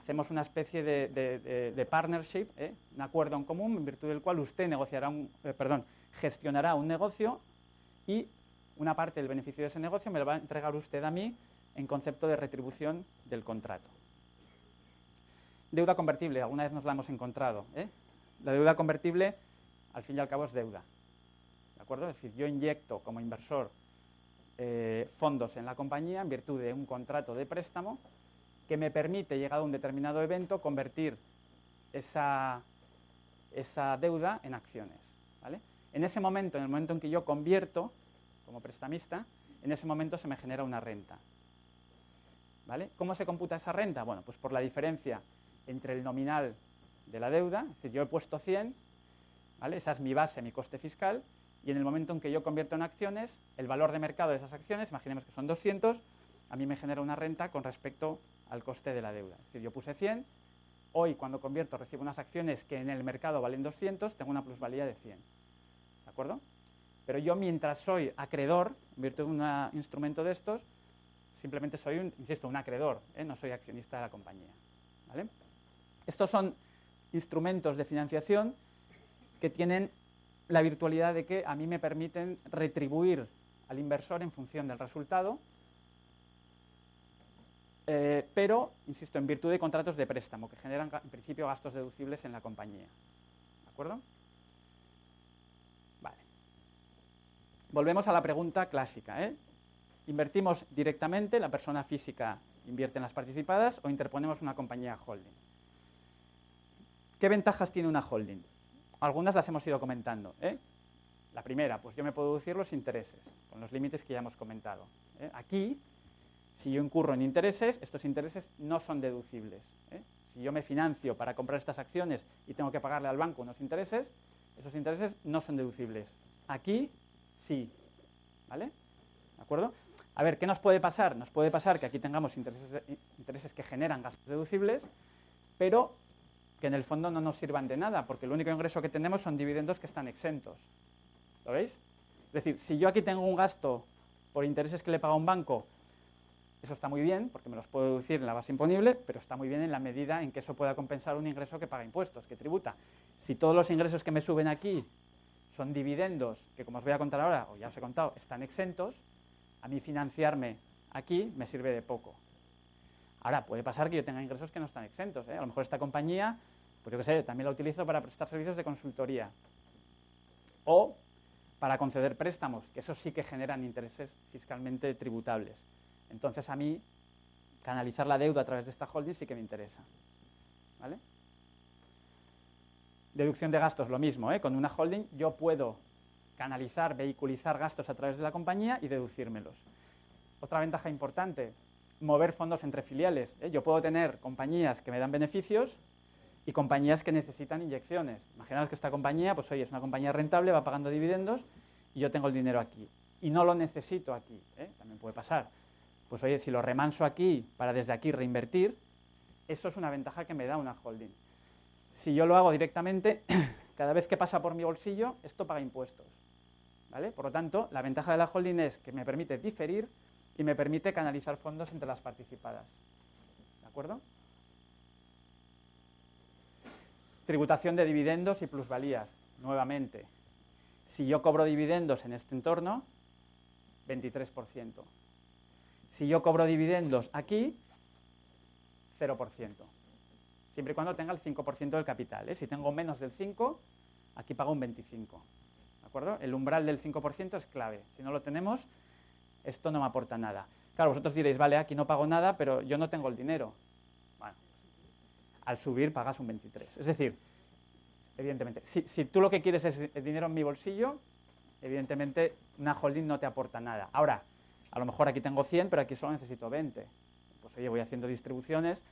hacemos una especie de partnership, un acuerdo en común en virtud del cual usted gestionará un negocio y una parte del beneficio de ese negocio me lo va a entregar usted a mí en concepto de retribución del contrato. Deuda convertible, alguna vez nos la hemos encontrado. La deuda convertible, al fin y al cabo, es deuda. ¿De acuerdo? Es decir, yo inyecto como inversor fondos en la compañía en virtud de un contrato de préstamo que me permite, llegado a un determinado evento, convertir esa deuda en acciones. ¿Vale? En ese momento, en el momento en que yo convierto como prestamista, en ese momento se me genera una renta. ¿Vale? ¿Cómo se computa esa renta? Bueno, pues por la diferencia entre el nominal de la deuda, es decir, yo he puesto 100, ¿vale? Esa es mi base, mi coste fiscal, y en el momento en que yo convierto en acciones, el valor de mercado de esas acciones, imaginemos que son 200, a mí me genera una renta con respecto al coste de la deuda. Es decir, yo puse 100, hoy cuando convierto recibo unas acciones que en el mercado valen 200, tengo una plusvalía de 100. ¿De acuerdo? Pero yo mientras soy acreedor, en virtud de un instrumento de estos, simplemente soy, insisto, un acreedor, no soy accionista de la compañía. ¿Vale? Estos son instrumentos de financiación que tienen la virtualidad de que a mí me permiten retribuir al inversor en función del resultado, pero, insisto, en virtud de contratos de préstamo que generan, en principio, gastos deducibles en la compañía. ¿De acuerdo? Vale. Volvemos a la pregunta clásica. ¿Invertimos directamente, la persona física invierte en las participadas, o interponemos una compañía holding? ¿Qué ventajas tiene una holding? Algunas las hemos ido comentando. La primera, pues yo me puedo deducir los intereses, con los límites que ya hemos comentado. Aquí, si yo incurro en intereses, estos intereses no son deducibles. Si yo me financio para comprar estas acciones y tengo que pagarle al banco unos intereses, esos intereses no son deducibles. Aquí, sí. ¿Vale? ¿De acuerdo? A ver, ¿qué nos puede pasar? Nos puede pasar que aquí tengamos intereses que generan gastos deducibles, pero que en el fondo no nos sirvan de nada, porque el único ingreso que tenemos son dividendos que están exentos. ¿Lo veis? Es decir, si yo aquí tengo un gasto por intereses que le paga un banco, eso está muy bien, porque me los puedo deducir en la base imponible, pero está muy bien en la medida en que eso pueda compensar un ingreso que paga impuestos, que tributa. Si todos los ingresos que me suben aquí son dividendos, que como os voy a contar ahora, o ya os he contado, están exentos, a mí financiarme aquí me sirve de poco. Ahora, puede pasar que yo tenga ingresos que no están exentos. A lo mejor esta compañía, pues yo qué sé, también la utilizo para prestar servicios de consultoría. O para conceder préstamos, que esos sí que generan intereses fiscalmente tributables. Entonces a mí, canalizar la deuda a través de esta holding sí que me interesa. ¿Vale? Deducción de gastos, lo mismo, con una holding yo puedo canalizar, vehiculizar gastos a través de la compañía y deducírmelos. Otra ventaja importante, mover fondos entre filiales. Yo puedo tener compañías que me dan beneficios y compañías que necesitan inyecciones. Imaginaos que esta compañía, pues oye, es una compañía rentable, va pagando dividendos y yo tengo el dinero aquí. Y no lo necesito aquí, también puede pasar. Pues oye, si lo remanso aquí para desde aquí reinvertir, eso es una ventaja que me da una holding. Si yo lo hago directamente, cada vez que pasa por mi bolsillo, esto paga impuestos, ¿vale? Por lo tanto, la ventaja de la holding es que me permite diferir y me permite canalizar fondos entre las participadas. ¿De acuerdo? Tributación de dividendos y plusvalías, nuevamente. Si yo cobro dividendos en este entorno, 23%. Si yo cobro dividendos aquí, 0%. Siempre y cuando tenga el 5% del capital. Si tengo menos del 5%, aquí pago un 25%. ¿De acuerdo? El umbral del 5% es clave. Si no lo tenemos, esto no me aporta nada. Claro, vosotros diréis, vale, aquí no pago nada, pero yo no tengo el dinero. Bueno, al subir pagas un 23%. Es decir, evidentemente, si tú lo que quieres es el dinero en mi bolsillo, evidentemente una holding no te aporta nada. Ahora, a lo mejor aquí tengo 100, pero aquí solo necesito 20. Pues oye, voy haciendo distribuciones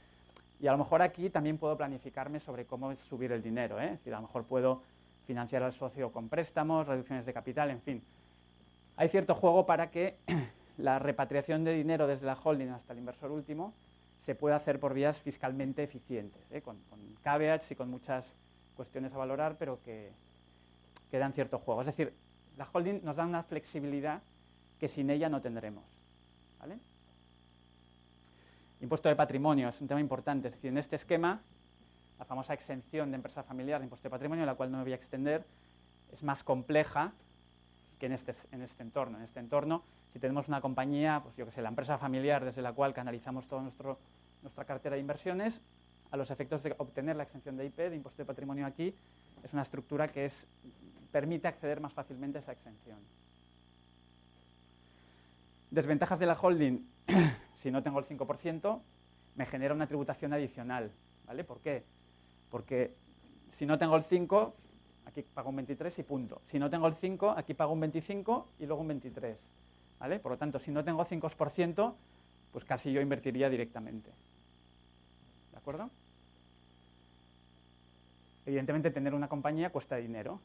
y a lo mejor aquí también puedo planificarme sobre cómo subir el dinero. Es decir, a lo mejor puedo financiar al socio con préstamos, reducciones de capital, en fin. Hay cierto juego para que la repatriación de dinero desde la holding hasta el inversor último se pueda hacer por vías fiscalmente eficientes, con caveats y con muchas cuestiones a valorar, pero que dan cierto juego. Es decir, la holding nos da una flexibilidad que sin ella no tendremos, ¿vale? Impuesto de patrimonio es un tema importante. Es decir, en este esquema, la famosa exención de empresa familiar de impuesto de patrimonio, la cual no me voy a extender, es más compleja que en este entorno. En este entorno, si tenemos una compañía, pues yo que sé, la empresa familiar desde la cual canalizamos toda nuestra cartera de inversiones, a los efectos de obtener la exención de IP, de impuesto de patrimonio aquí, es una estructura que permite acceder más fácilmente a esa exención. Desventajas de la holding, si no tengo el 5%, me genera una tributación adicional, ¿vale? ¿Por qué? Porque si no tengo el 5%, aquí pago un 23% y punto. Si no tengo el 5%, aquí pago un 25% y luego un 23%, ¿vale? Por lo tanto, si no tengo 5%, pues casi yo invertiría directamente. ¿De acuerdo? Evidentemente, tener una compañía cuesta dinero.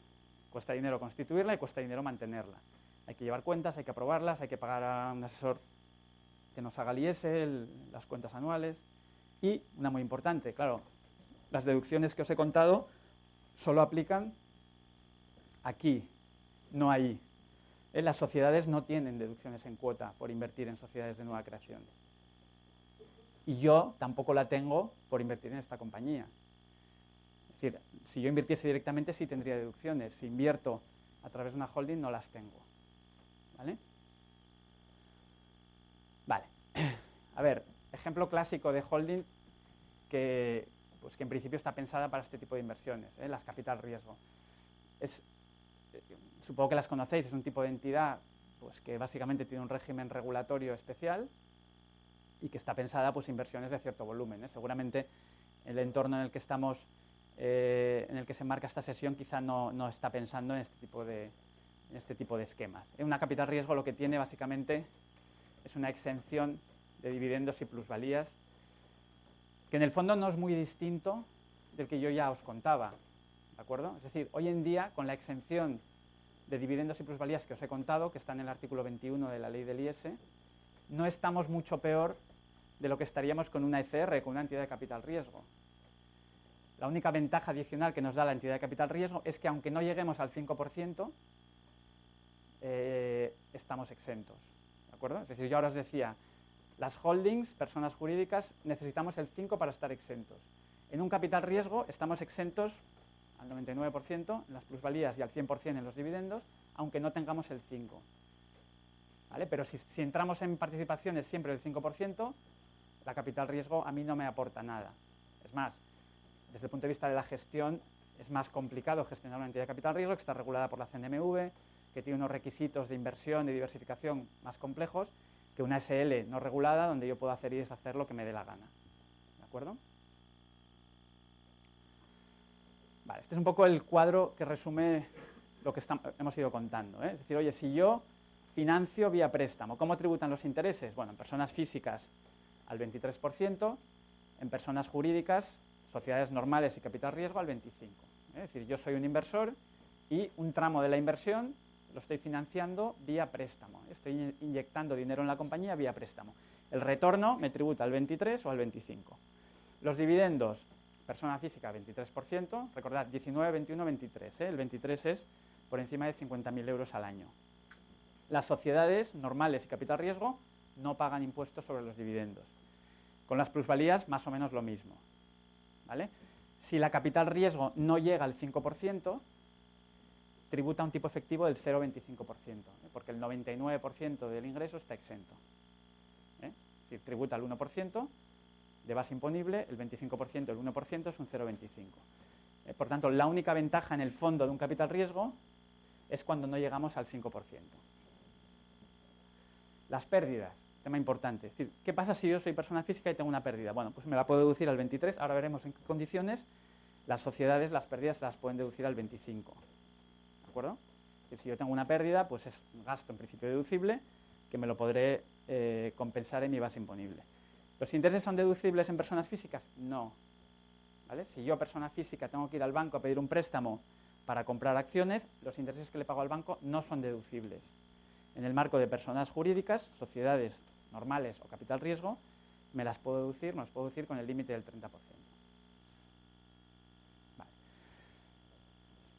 Cuesta dinero constituirla y cuesta dinero mantenerla. Hay que llevar cuentas, hay que aprobarlas, hay que pagar a un asesor que nos haga el IS, las cuentas anuales. Y, una muy importante, claro, las deducciones que os he contado solo aplican aquí, no ahí. Las sociedades no tienen deducciones en cuota por invertir en sociedades de nueva creación. Y yo tampoco la tengo por invertir en esta compañía. Es decir, si yo invirtiese directamente sí tendría deducciones. Si invierto a través de una holding no las tengo. ¿Vale? Vale. A ver, ejemplo clásico de holding que en principio está pensada para este tipo de inversiones, las capital riesgo. Supongo que las conocéis, es un tipo de entidad pues, que básicamente tiene un régimen regulatorio especial y que está pensada pues inversiones de cierto volumen. Seguramente el entorno en el que estamos, en el que se enmarca esta sesión, quizá no está pensando en este tipo de esquemas. Una capital riesgo lo que tiene básicamente es una exención de dividendos y plusvalías, que en el fondo no es muy distinto del que yo ya os contaba, ¿de acuerdo? Es decir, hoy en día, con la exención de dividendos y plusvalías que os he contado, que está en el artículo 21 de la ley del IS, no estamos mucho peor de lo que estaríamos con una ECR, con una entidad de capital riesgo. La única ventaja adicional que nos da la entidad de capital riesgo es que aunque no lleguemos al 5%, estamos exentos, ¿de acuerdo? Es decir, yo ahora os decía, las holdings, personas jurídicas, necesitamos el 5% para estar exentos. En un capital riesgo estamos exentos al 99% en las plusvalías y al 100% en los dividendos, aunque no tengamos el 5%. ¿Vale? Pero si entramos en participaciones siempre del 5%, la capital riesgo a mí no me aporta nada. Es más, desde el punto de vista de la gestión, es más complicado gestionar una entidad de capital riesgo que está regulada por la CNMV, que tiene unos requisitos de inversión y diversificación más complejos que una SL no regulada, donde yo puedo hacer y deshacer lo que me dé la gana. ¿De acuerdo? Vale, este es un poco el cuadro que resume lo que hemos ido contando, ¿eh? Es decir, oye, si yo financio vía préstamo, ¿cómo tributan los intereses? Bueno, en personas físicas al 23%, en personas jurídicas, sociedades normales y capital riesgo al 25%. Es decir, yo soy un inversor y un tramo de la inversión lo estoy financiando vía préstamo. Estoy inyectando dinero en la compañía vía préstamo. El retorno me tributa al 23 o al 25. Los dividendos, persona física 23%, recordad 19, 21, 23. El 23 es por encima de 50.000 euros al año. Las sociedades normales y capital riesgo no pagan impuestos sobre los dividendos. Con las plusvalías más o menos lo mismo, ¿vale? Si la capital riesgo no llega al 5%, tributa un tipo efectivo del 0,25%, porque el 99% del ingreso está exento. Es decir, tributa el 1% de base imponible, el 25%, el 1% es un 0,25%. Por tanto, la única ventaja en el fondo de un capital riesgo es cuando no llegamos al 5%. Las pérdidas, tema importante. Es decir, ¿qué pasa si yo soy persona física y tengo una pérdida? Bueno, pues me la puedo deducir al 23, ahora veremos en qué condiciones. Las sociedades, las pérdidas se las pueden deducir al 25%. ¿De acuerdo? Que si yo tengo una pérdida, pues es un gasto en principio deducible que me lo podré compensar en mi base imponible. ¿Los intereses son deducibles en personas físicas? No. ¿Vale? Si yo, persona física, tengo que ir al banco a pedir un préstamo para comprar acciones, los intereses que le pago al banco no son deducibles. En el marco de personas jurídicas, sociedades normales o capital riesgo, me los puedo deducir con el límite del 30%. Vale.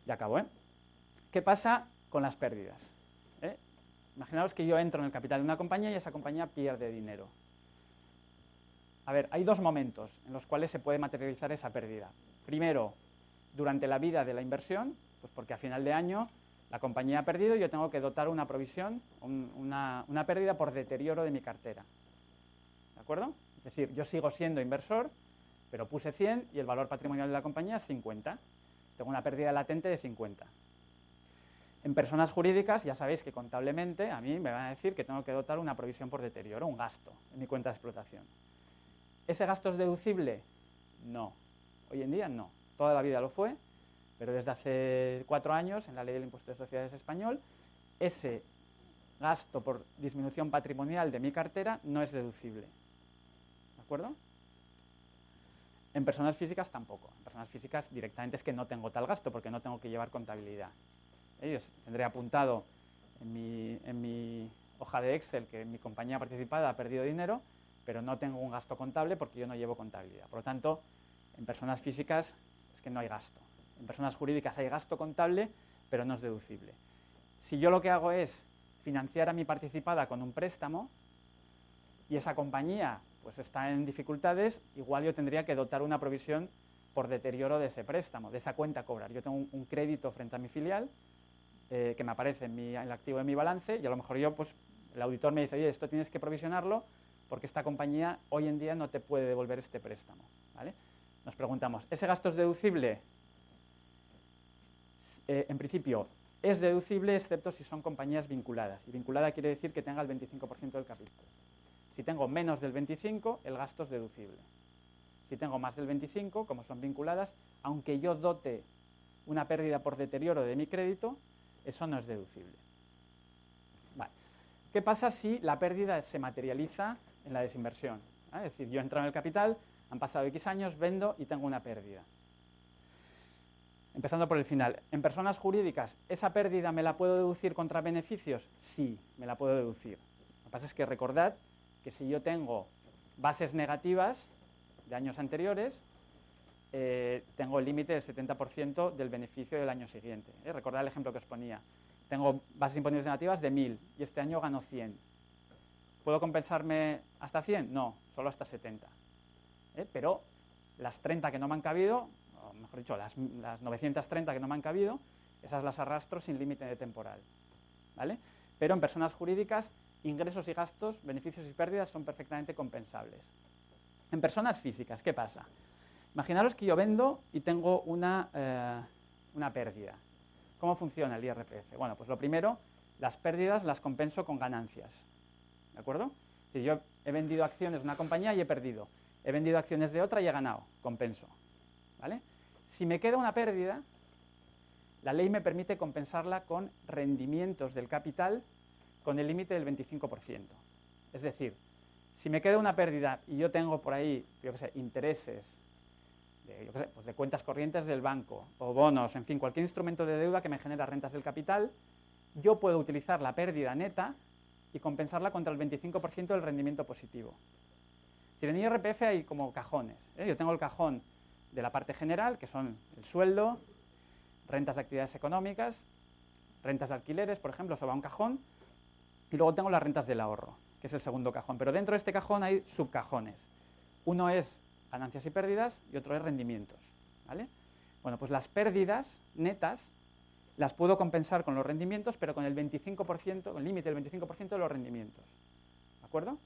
Ya acabo, ¿eh? ¿Qué pasa con las pérdidas? Imaginaos que yo entro en el capital de una compañía y esa compañía pierde dinero. A ver, hay dos momentos en los cuales se puede materializar esa pérdida. Primero, durante la vida de la inversión, pues porque a final de año la compañía ha perdido y yo tengo que dotar una provisión, una pérdida por deterioro de mi cartera. ¿De acuerdo? Es decir, yo sigo siendo inversor, pero puse 100 y el valor patrimonial de la compañía es 50. Tengo una pérdida latente de 50. En personas jurídicas, ya sabéis que contablemente a mí me van a decir que tengo que dotar una provisión por deterioro, un gasto en mi cuenta de explotación. ¿Ese gasto es deducible? No. Hoy en día no. Toda la vida lo fue, pero desde hace 4 años, en la Ley del Impuesto de Sociedades español, ese gasto por disminución patrimonial de mi cartera no es deducible. ¿De acuerdo? En personas físicas tampoco. En personas físicas directamente es que no tengo tal gasto porque no tengo que llevar contabilidad. Yo tendré apuntado en mi hoja de Excel que mi compañía participada ha perdido dinero, pero no tengo un gasto contable porque yo no llevo contabilidad. Por lo tanto, en personas físicas es que no hay gasto. En personas jurídicas hay gasto contable, pero no es deducible. Si yo lo que hago es financiar a mi participada con un préstamo y esa compañía pues está en dificultades, igual yo tendría que dotar una provisión por deterioro de ese préstamo, de esa cuenta a cobrar. Yo tengo un crédito frente a mi filial que me aparece en el activo de mi balance y a lo mejor el auditor me dice, oye, esto tienes que provisionarlo porque esta compañía hoy en día no te puede devolver este préstamo. ¿Vale? Nos preguntamos, ¿ese gasto es deducible? En principio, es deducible excepto si son compañías vinculadas. Y vinculada quiere decir que tenga el 25% del capital. Si tengo menos del 25%, el gasto es deducible. Si tengo más del 25%, como son vinculadas, aunque yo dote una pérdida por deterioro de mi crédito, eso no es deducible. Vale. ¿Qué pasa si la pérdida se materializa en la desinversión? Es decir, yo entro en el capital, han pasado X años, vendo y tengo una pérdida. Empezando por el final. En personas jurídicas, ¿esa pérdida me la puedo deducir contra beneficios? Sí, me la puedo deducir. Lo que pasa es que recordad que si yo tengo bases negativas de años anteriores, tengo el límite del 70% del beneficio del año siguiente. Recordad el ejemplo que os ponía. Tengo bases imponibles negativas de 1.000 y este año gano 100. ¿Puedo compensarme hasta 100? No, solo hasta 70. Pero las 30 que no me han cabido, o mejor dicho, las 930 que no me han cabido, esas las arrastro sin límite de temporal. ¿Vale? Pero en personas jurídicas, ingresos y gastos, beneficios y pérdidas son perfectamente compensables. En personas físicas, ¿qué pasa? Imaginaros que yo vendo y tengo una pérdida. ¿Cómo funciona el IRPF? Bueno, pues lo primero, las pérdidas las compenso con ganancias. ¿De acuerdo? Si yo he vendido acciones de una compañía y he perdido. He vendido acciones de otra y he ganado. Compenso. ¿Vale? Si me queda una pérdida, la ley me permite compensarla con rendimientos del capital con el límite del 25%. Es decir, si me queda una pérdida y yo tengo por ahí, yo qué sé, intereses de cuentas corrientes del banco o bonos, en fin, cualquier instrumento de deuda que me genera rentas del capital, yo puedo utilizar la pérdida neta y compensarla contra el 25% del rendimiento positivo. En IRPF hay como cajones. Yo tengo el cajón de la parte general, que son el sueldo, rentas de actividades económicas, rentas de alquileres, por ejemplo, eso va a un cajón, y luego tengo las rentas del ahorro, que es el segundo cajón. Pero dentro de este cajón hay subcajones. Uno es ganancias y pérdidas y otro es rendimientos, ¿vale? Bueno, pues las pérdidas netas las puedo compensar con los rendimientos, pero con el 25%, con el límite del 25% de los rendimientos, ¿de acuerdo?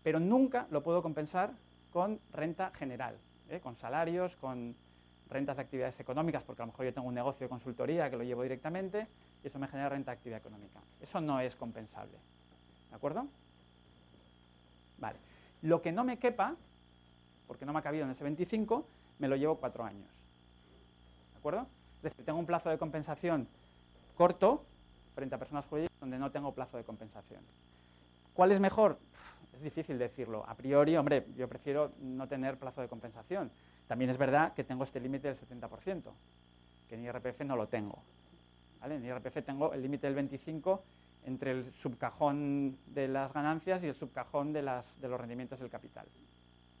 Pero nunca lo puedo compensar con renta general, con salarios, con rentas de actividades económicas, porque a lo mejor yo tengo un negocio de consultoría que lo llevo directamente y eso me genera renta de actividad económica. Eso no es compensable, ¿de acuerdo? Vale. Lo que no me quepa, porque no me ha cabido en ese 25, me lo llevo 4 años, ¿de acuerdo? Es decir, tengo un plazo de compensación corto frente a personas jurídicas donde no tengo plazo de compensación. ¿Cuál es mejor? Es difícil decirlo. A priori, hombre, yo prefiero no tener plazo de compensación. También es verdad que tengo este límite del 70%, que en IRPF no lo tengo, ¿vale? En IRPF tengo el límite del 25% entre el subcajón de las ganancias y el subcajón de los rendimientos del capital,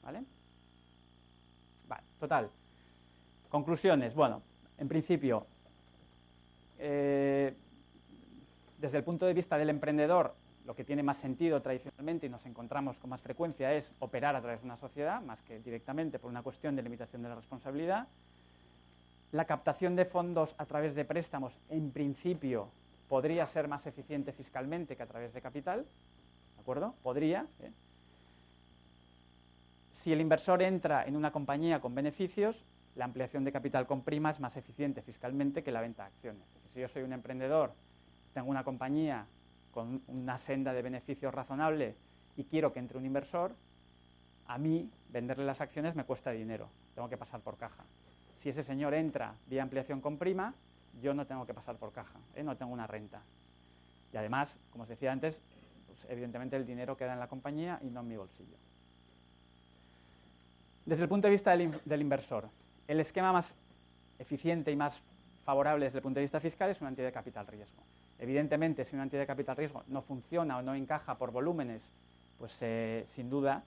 ¿vale? Vale, total. Conclusiones. Bueno, en principio, desde el punto de vista del emprendedor, lo que tiene más sentido tradicionalmente y nos encontramos con más frecuencia es operar a través de una sociedad, más que directamente por una cuestión de limitación de la responsabilidad. La captación de fondos a través de préstamos, en principio, podría ser más eficiente fiscalmente que a través de capital, ¿de acuerdo? Podría. Si el inversor entra en una compañía con beneficios, la ampliación de capital con prima es más eficiente fiscalmente que la venta de acciones. Si yo soy un emprendedor, tengo una compañía con una senda de beneficios razonable y quiero que entre un inversor, a mí venderle las acciones me cuesta dinero, tengo que pasar por caja. Si ese señor entra vía ampliación con prima, yo no tengo que pasar por caja, no tengo una renta. Y además, como os decía antes, pues evidentemente el dinero queda en la compañía y no en mi bolsillo. Desde el punto de vista del inversor, el esquema más eficiente y más favorable desde el punto de vista fiscal es una entidad de capital riesgo. Evidentemente, si una entidad de capital riesgo no funciona o no encaja por volúmenes, pues sin duda,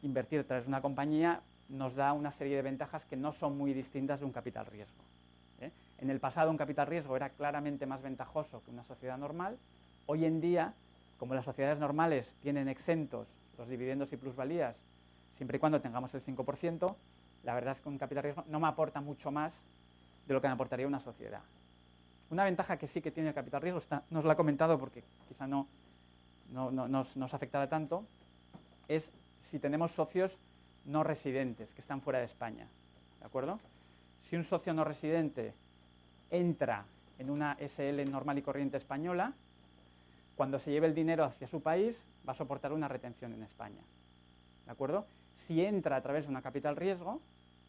invertir a través de una compañía nos da una serie de ventajas que no son muy distintas de un capital riesgo. En el pasado un capital riesgo era claramente más ventajoso que una sociedad normal. Hoy en día, como las sociedades normales tienen exentos los dividendos y plusvalías, siempre y cuando tengamos el 5%, la verdad es que un capital riesgo no me aporta mucho más de lo que me aportaría una sociedad. Una ventaja que sí que tiene el capital riesgo, no os la he comentado porque quizá no nos afectará tanto, es si tenemos socios no residentes que están fuera de España, ¿de acuerdo? Si un socio no residente entra en una SL normal y corriente española, cuando se lleve el dinero hacia su país va a soportar una retención en España, ¿de acuerdo? Si entra a través de una capital riesgo,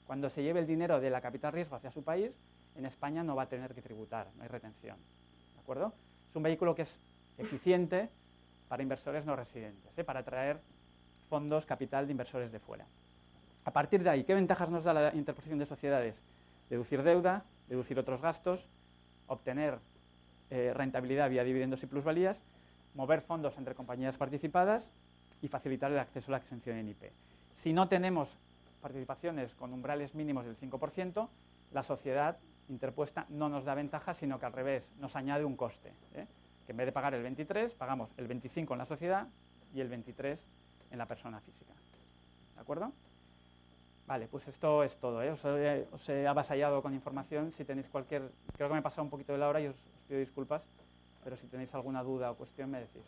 cuando se lleve el dinero de la capital riesgo hacia su país, en España no va a tener que tributar, no hay retención, ¿de acuerdo? Es un vehículo que es eficiente para inversores no residentes, para atraer fondos, capital de inversores de fuera. A partir de ahí, ¿qué ventajas nos da la interposición de sociedades? Deducir deuda, deducir otros gastos, obtener rentabilidad vía dividendos y plusvalías, mover fondos entre compañías participadas y facilitar el acceso a la exención en IP. Si no tenemos participaciones con umbrales mínimos del 5%, la sociedad interpuesta no nos da ventaja, sino que al revés, nos añade un coste, que en vez de pagar el 23, pagamos el 25 en la sociedad y el 23 en la persona física. ¿De acuerdo? Vale, pues esto es todo, os he avasallado con información. Si tenéis creo que me he pasado un poquito de la hora y os pido disculpas, pero si tenéis alguna duda o cuestión me decís.